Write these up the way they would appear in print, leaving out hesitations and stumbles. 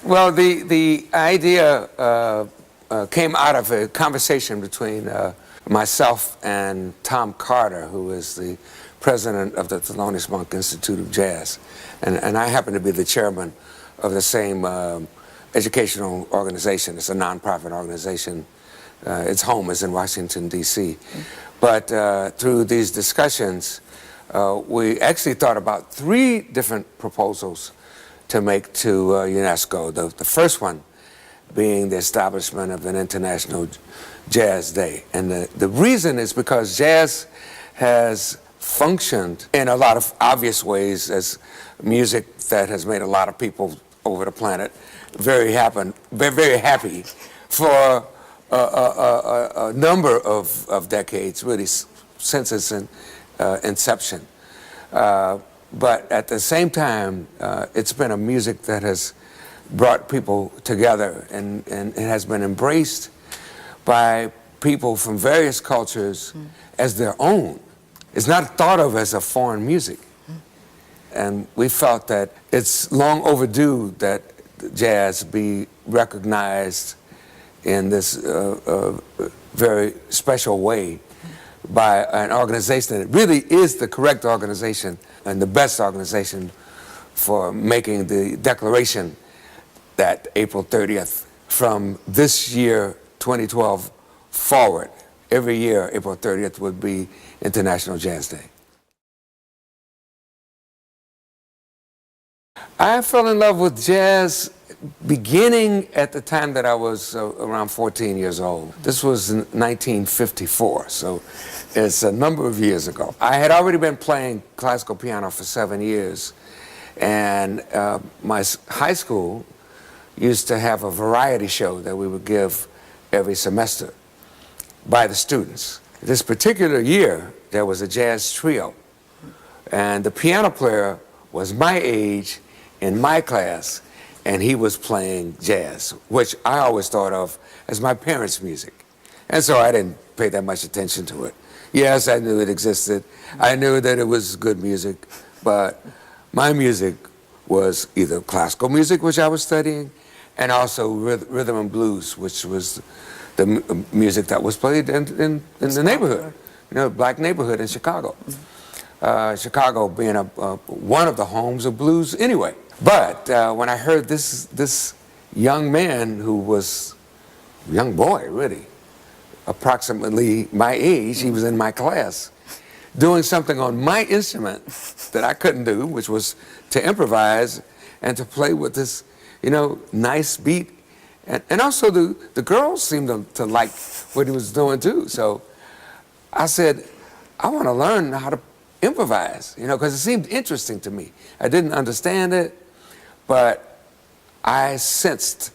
Well, the idea came out of a conversation between myself and Tom Carter, who is the president of the Thelonious Monk Institute of Jazz. And I happen to be the chairman of the same educational organization. It's a nonprofit organization. Its home is in Washington, D.C. But through these discussions, we actually thought about 3 different proposals to make to UNESCO. The first one being the establishment of an International Jazz Day. And the reason is because jazz has functioned in a lot of obvious ways as music that has made a lot of people over the planet very happy for a number of decades, really since its inception. But at the same time, it's been a music that has brought people together and it has been embraced by people from various cultures as their own. It's not thought of as a foreign music. And we felt that it's long overdue that jazz be recognized in this very special way by an organization that really is the correct organization and the best organization for making the declaration that April 30th, from this year, 2012, forward, every year, April 30th would be International Jazz Day. I fell in love with jazz beginning at the time that I was around 14 years old. This was in 1954, so it's a number of years ago. I had already been playing classical piano for 7 years, and my high school used to have a variety show that we would give every semester by the students. This particular year, there was a jazz trio, and the piano player was my age in my class, and he was playing jazz, which I always thought of as my parents' music. And so I didn't pay that much attention to it. Yes, I knew it existed. I knew that it was good music, but my music was either classical music, which I was studying, and also rhythm and blues, which was the music that was played in the neighborhood, you know, black neighborhood in Chicago. Chicago being one of the homes of blues anyway. But when I heard this young man who was a young boy, really, approximately my age, he was in my class, doing something on my instrument that I couldn't do, which was to improvise and to play with this, you know, nice beat. And also the girls seemed to like what he was doing too. So I said, I want to learn how to improvise, you know, because it seemed interesting to me. I didn't understand it, but I sensed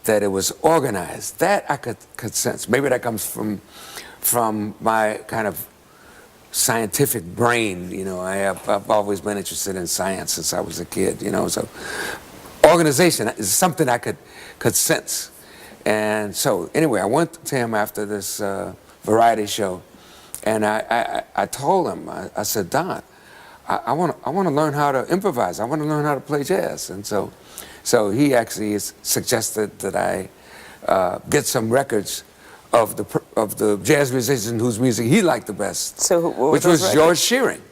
that it was organized. That I could sense. Maybe that comes from my kind of scientific brain, you know. I've always been interested in science since I was a kid, you know. So organization is something I could sense. And so anyway, I went to him after this variety show, and I told him, I said, Don, I want to learn how to improvise. I want to learn how to play jazz. And so he actually suggested that I get some records of the jazz musician whose music he liked the best, so which was George Shearing.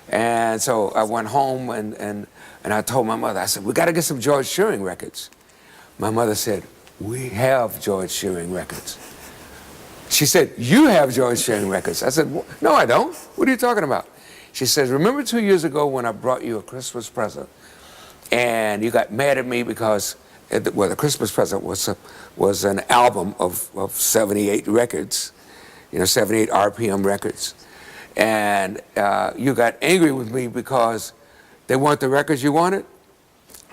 And so I went home and I told my mother, I said, we got to get some George Shearing records. My mother said, we have George Shearing records. She said, you have George Shearing records. I said, no, I don't. What are you talking about? She says, remember 2 years ago when I brought you a Christmas present and you got mad at me because, well, the Christmas present was an album of 78 records, you know, 78 RPM records. And you got angry with me because they weren't the records you wanted?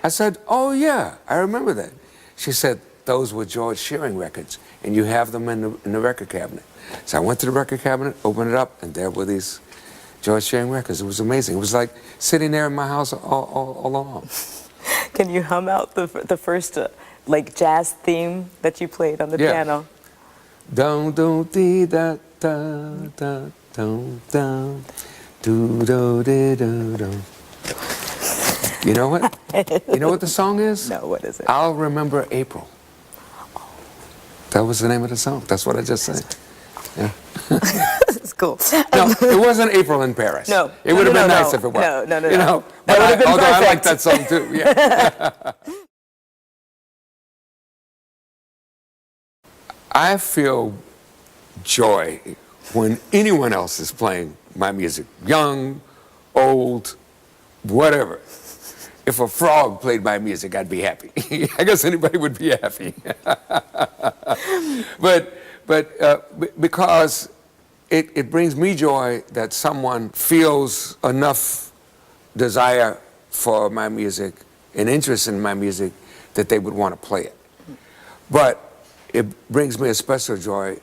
I said, oh yeah, I remember that. She said, those were George Shearing records, and you have them in the record cabinet. So I went to the record cabinet, opened it up, and there were these George Shearing records. It was amazing. It was like sitting there in my house all along. Can you hum out the first like jazz theme that you played on the piano? Dum dum dee da da da dum dum do do dee do dum. You know what? You know what the song is? No, what is it? I'll Remember April. That was the name of the song. That's what I just said. Yeah. It's cool. No, it wasn't April in Paris. No. It would have been No. nice if it was. No. You know, That but would have been although I like perfect. that song too. Yeah. I feel joy when anyone else is playing my music, young, old, whatever. If a frog played my music, I'd be happy. I guess anybody would be happy. Because it brings me joy that someone feels enough desire for my music and interest in my music that they would want to play it. But it brings me a special joy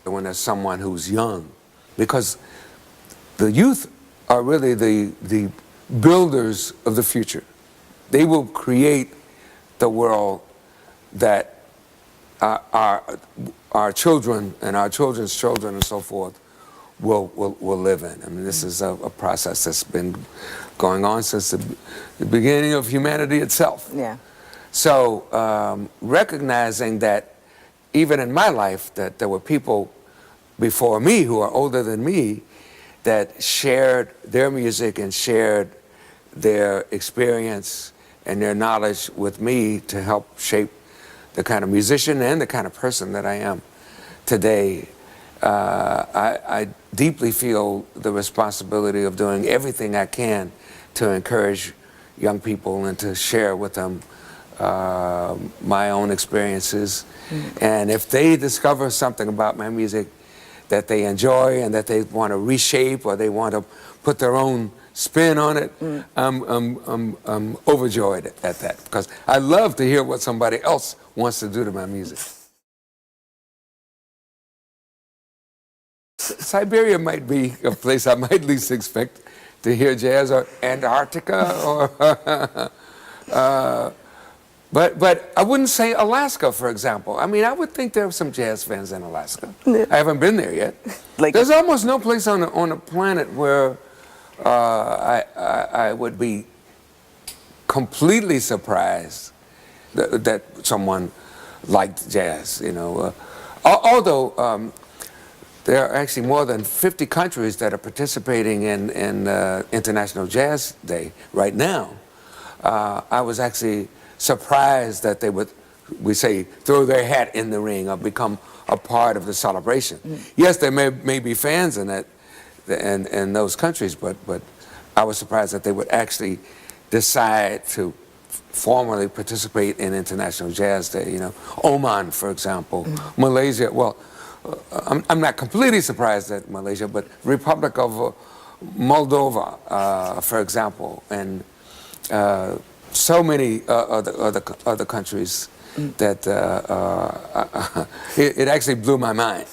when there's someone who's young, because the youth are really the builders of the future. They will create the world that our children and our children's children and so forth will live in. I mean, this is a process that's been going on since the beginning of humanity itself. Yeah. So recognizing that even in my life that there were people before me who are older than me that shared their music and shared their experience and their knowledge with me to help shape the kind of musician and the kind of person that I am today. I deeply feel the responsibility of doing everything I can to encourage young people and to share with them my own experiences. And if they discover something about my music that they enjoy and that they want to reshape or they want to put their own spin on it, I'm overjoyed at that, because I love to hear what somebody else wants to do to my music. Siberia might be a place I might least expect to hear jazz, or Antarctica, or but I wouldn't say Alaska, for example. I mean, I would think there are some jazz fans in Alaska. I haven't been there yet. There's almost no place on the planet where I would be completely surprised that someone liked jazz, you know. Although there are actually more than 50 countries that are participating in International Jazz Day right now. I was actually surprised that they would, we say, throw their hat in the ring or become a part of the celebration. Yes, there may be fans in it, in those countries, but I was surprised that they would actually decide to formally participate in International Jazz Day. You know, Oman, for example, Malaysia. Well, I'm not completely surprised at Malaysia, but Republic of Moldova, for example, and so many other countries that it actually blew my mind.